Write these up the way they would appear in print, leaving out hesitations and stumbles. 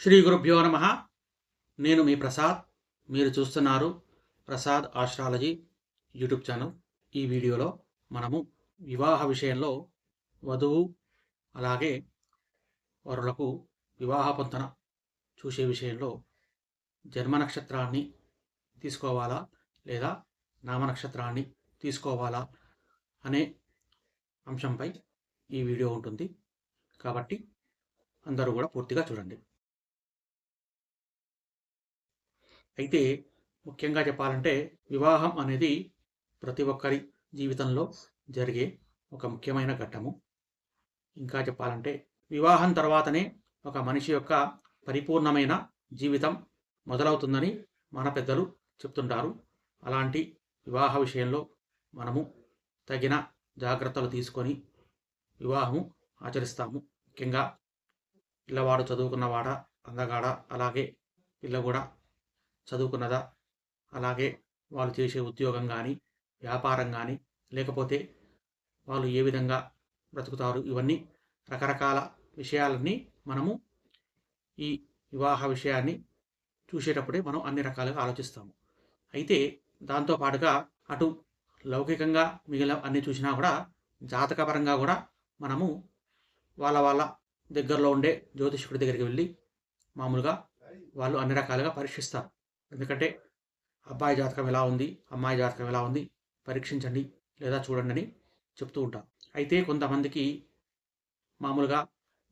శ్రీ గురుభ్యో నమ. నేను మీ ప్రసాద్. మీరు చూస్తున్నారు ప్రసాద్ ఆస్ట్రాలజీ యూట్యూబ్ ఛానల్. ఈ వీడియోలో మనము వివాహ విషయంలో వధువు అలాగే వరులకు వివాహ పొంతన చూసే విషయంలో జన్మ నక్షత్రాన్ని తీసుకోవాలా లేదా నామ నక్షత్రాన్ని తీసుకోవాలా అనే అంశంపై ఈ వీడియో ఉంటుంది. కాబట్టి అందరూ కూడా పూర్తిగా చూడండి. అయితే ముఖ్యంగా చెప్పాలంటే వివాహం అనేది ప్రతి ఒక్కరి జీవితంలో జరిగే ఒక ముఖ్యమైన ఘట్టము. ఇంకా చెప్పాలంటే వివాహం తర్వాతనే ఒక మనిషి యొక్క పరిపూర్ణమైన జీవితం మొదలవుతుందని మన పెద్దలు చెప్తుంటారు. అలాంటి వివాహ విషయంలో మనము తగిన జాగ్రత్తలు తీసుకొని వివాహము ఆచరిస్తాము. ముఖ్యంగా పిల్లవాడు చదువుకున్నవాడా, అందగాడ, అలాగే పిల్ల కూడా చదువుకున్నదా, అలాగే వాళ్ళు చేసే ఉద్యోగం కానీ వ్యాపారం కానీ లేకపోతే వాళ్ళు ఏ విధంగా బ్రతుకుతారు, ఇవన్నీ రకరకాల విషయాలన్నీ మనము ఈ వివాహ విషయాన్ని చూసేటప్పుడే మనం అన్ని రకాలుగా ఆలోచిస్తాము. అయితే దాంతోపాటుగా అటు లౌకికంగా మిగిలిన అన్ని చూసినా కూడా జాతకపరంగా కూడా మనము వాళ్ళ దగ్గరలో ఉండే జ్యోతిష్కుడి దగ్గరికి వెళ్ళి మామూలుగా వాళ్ళు అన్ని రకాలుగా పరీక్షిస్తారు. ఎందుకంటే అబ్బాయి జాతకం ఎలా ఉంది, అమ్మాయి జాతకం ఎలా ఉంది, పరీక్షించండి లేదా చూడండి అని చెప్తూ ఉంటాం. అయితే కొంతమందికి మామూలుగా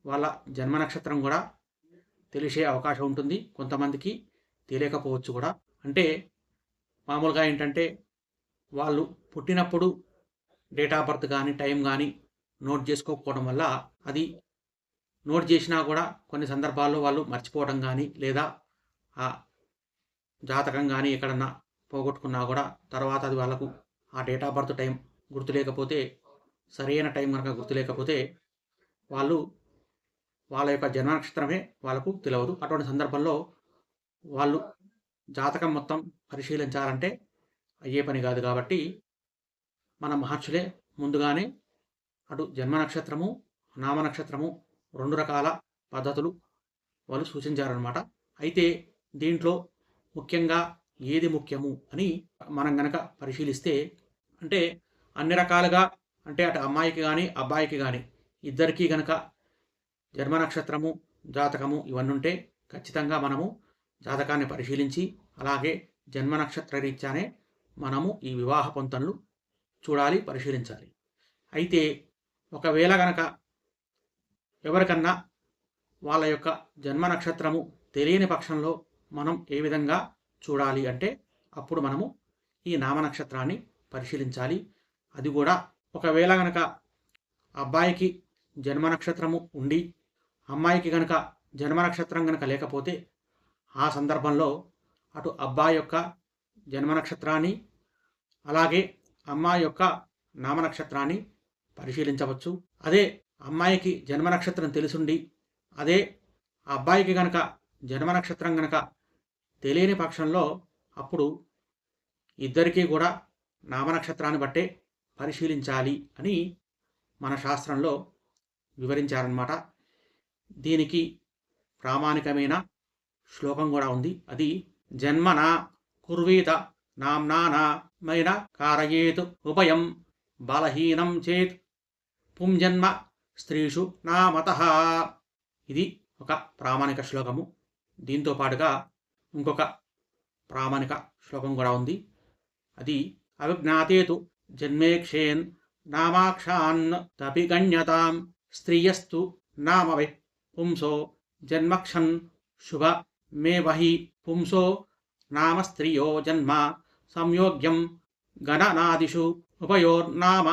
వాళ్ళ జన్మ నక్షత్రం కూడా తెలిసే అవకాశం ఉంటుంది, కొంతమందికి తెలియకపోవచ్చు కూడా. అంటే మామూలుగా ఏంటంటే వాళ్ళు పుట్టినప్పుడు డేట్ ఆఫ్ బర్త్ కానీ టైం కానీ నోట్ చేసుకోకపోవడం వల్ల అది నోట్ చేసినా కూడా కొన్ని సందర్భాల్లో వాళ్ళు మర్చిపోవడం కానీ లేదా ఆ జాతకం కానీ ఎక్కడన్నా పోగొట్టుకున్నా కూడా తర్వాత అది వాళ్ళకు ఆ డేట్ ఆఫ్ బర్త్ టైం గుర్తులేకపోతే, సరైన టైం కనుక గుర్తులేకపోతే వాళ్ళు వాళ్ళ యొక్క జన్మ నక్షత్రమే వాళ్ళకు తెలియదు. అటువంటి సందర్భంలో వాళ్ళు జాతకం మొత్తం పరిశీలించాలంటే అయ్యే పని కాదు. కాబట్టి మన మహర్షులే ముందుగానే అటు జన్మ నక్షత్రము నామ నక్షత్రము రెండు రకాల పద్ధతులు వాళ్ళు సూచించారనమాట. అయితే దీంట్లో ముఖ్యంగా ఏది ముఖ్యము అని మనం గనక పరిశీలిస్తే, అంటే అన్ని రకాలుగా, అంటే అటు అమ్మాయికి కానీ అబ్బాయికి కానీ ఇద్దరికీ గనక జన్మ నక్షత్రము జాతకము ఇవన్నీ ఉంటే ఖచ్చితంగా మనము జాతకాన్ని పరిశీలించి అలాగే జన్మ నక్షత్ర రీత్యానే మనము ఈ వివాహ పొంతనలు చూడాలి, పరిశీలించాలి. అయితే ఒకవేళ గనక ఎవరికన్నా వాళ్ళ యొక్క జన్మ నక్షత్రము తెలియని పక్షంలో మనం ఏ విధంగా చూడాలి అంటే అప్పుడు మనము ఈ నామ నక్షత్రాన్ని పరిశీలించాలి. అది కూడా ఒకవేళ గనక అబ్బాయికి జన్మ నక్షత్రము ఉండి అమ్మాయికి గనక జన్మ నక్షత్రం గనక లేకపోతే ఆ సందర్భంలో అటు అబ్బాయి యొక్క జన్మ నక్షత్రాన్ని అలాగే అమ్మాయి యొక్క నామ నక్షత్రాన్ని పరిశీలించవచ్చు. అదే అమ్మాయికి జన్మ నక్షత్రం తెలుసుండి అదే అబ్బాయికి గనక జన్మ నక్షత్రం గనక తెలియని పక్షంలో అప్పుడు ఇద్దరికీ కూడా నామనక్షత్రాన్ని బట్టే పరిశీలించాలి అని మన శాస్త్రంలో వివరించారన్నమాట. దీనికి ప్రామాణికమైన శ్లోకం కూడా ఉంది. అది జన్మన కుర్వీత నామ్నామైన కారయేత్ ఉభయం బలహీనం చేత్ పుంజన్మ స్త్రీషు నామతః. ఇది ఒక ప్రామాణిక శ్లోకము. దీంతో పాటుగా ఇంకొక ప్రామాణిక శ్లోకం కూడా ఉంది. అది అవిజ్ఞాతేతు జన్మేక్షేన్ నామాక్షాన్ తపి గణ్యతాం స్త్రీయస్తు నామవై పుంసో జన్మక్షన్ శుభ మే వహి పుంసో నామ స్త్రియో జన్మ సంయోగ్యం గణనాదిషు ఉభయోర్నామ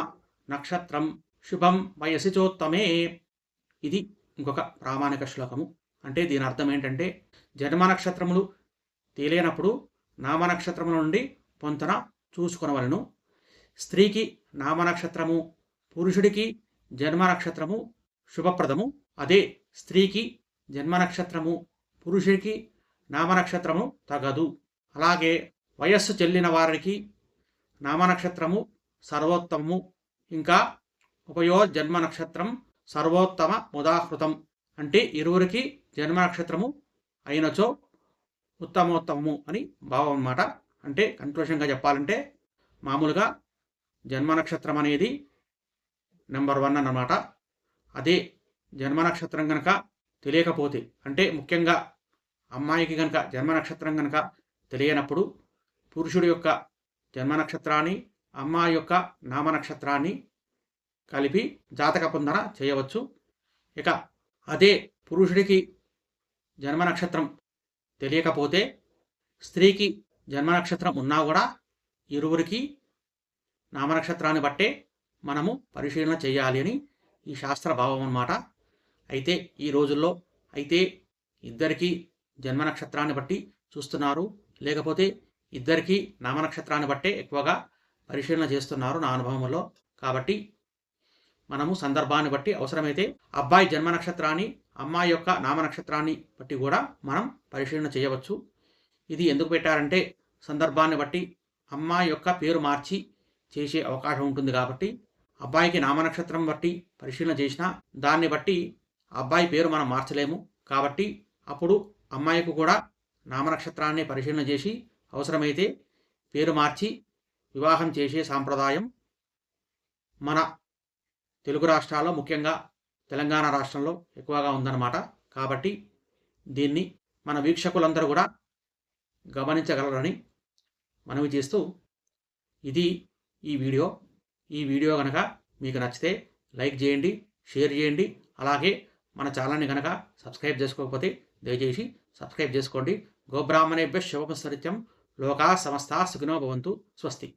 నక్షత్రం శుభం వయసి చోత్తమే. ఇది ఇంకొక ప్రామాణిక శ్లోకము. అంటే దీని అర్థం ఏంటంటే జన్మ నక్షత్రములు తెలియనప్పుడు నామనక్షత్రముల నుండి పొంతన చూసుకొనవలను. స్త్రీకి నామనక్షత్రము, పురుషుడికి జన్మ నక్షత్రము శుభప్రదము. అదే స్త్రీకి జన్మ నక్షత్రము, పురుషుడికి నామనక్షత్రము తగదు. అలాగే వయస్సు చెల్లిన వారికి నామనక్షత్రము సర్వోత్తమము. ఇంకా ఉపయో జన్మ నక్షత్రం సర్వోత్తమ ముదాహృతం. అంటే ఇరువురికి జన్మ నక్షత్రము అయినచో ఉత్తమోత్తమము అని భావం అన్నమాట. అంటే కన్క్లూషన్గా చెప్పాలంటే మామూలుగా జన్మ నక్షత్రం అనేది నెంబర్ 1 అన్నమాట. అదే జన్మ నక్షత్రం కనుక తెలియకపోతే, అంటే ముఖ్యంగా అమ్మాయికి కనుక జన్మ నక్షత్రం కనుక తెలియనప్పుడు పురుషుడి యొక్క జన్మ నక్షత్రాన్ని, అమ్మాయి యొక్క నామ నక్షత్రాన్ని కలిపి జాతక పొందన చేయవచ్చు. ఇక అదే పురుషుడికి జన్మ నక్షత్రం తెలియకపోతే స్త్రీకి జన్మ నక్షత్రం ఉన్నా కూడా ఇరువురికి నామనక్షత్రాన్ని బట్టే మనము పరిశీలన చేయాలి అని ఈ శాస్త్ర భావం అన్నమాట. అయితే ఈ రోజుల్లో ఇద్దరికీ జన్మ నక్షత్రాన్ని బట్టి చూస్తున్నారు, లేకపోతే ఇద్దరికీ నామనక్షత్రాన్ని బట్టే ఎక్కువగా పరిశీలన చేస్తున్నారు నా అనుభవంలో. కాబట్టి మనము సందర్భాన్ని బట్టి అవసరమైతే అబ్బాయి జన్మ నక్షత్రాన్ని, అమ్మాయి యొక్క నామ నక్షత్రాన్ని బట్టి కూడా మనం పరిశీలన చేయవచ్చు. ఇది ఎందుకు పెట్టారంటే సందర్భాన్ని బట్టి అమ్మాయి యొక్క పేరు మార్చి చేసే అవకాశం ఉంటుంది కాబట్టి, అబ్బాయికి నామనక్షత్రం బట్టి పరిశీలన చేసినా దాన్ని బట్టి అబ్బాయి పేరు మనం మార్చలేము. కాబట్టి అప్పుడు అమ్మాయికి కూడా నామనక్షత్రాన్ని పరిశీలన చేసి అవసరమైతే పేరు మార్చి వివాహం చేసే సాంప్రదాయం మన తెలుగు రాష్ట్రాల్లో, ముఖ్యంగా తెలంగాణ రాష్ట్రంలో ఎక్కువగా ఉందన్నమాట. కాబట్టి దీన్ని మన వీక్షకులందరూ కూడా గమనించగలరని మనవి చేస్తూ, ఇది ఈ వీడియో కనుక మీకు నచ్చితే లైక్ చేయండి, షేర్ చేయండి. అలాగే మన ఛానల్ని కనుక సబ్స్క్రైబ్ చేసుకోకపోతే దయచేసి సబ్స్క్రైబ్ చేసుకోండి. గోబ్రాహ్మణేభ్యః శుభమస్తు నిత్యం. లోకా సమస్తా సుఖినో భవంతు. స్వస్తి.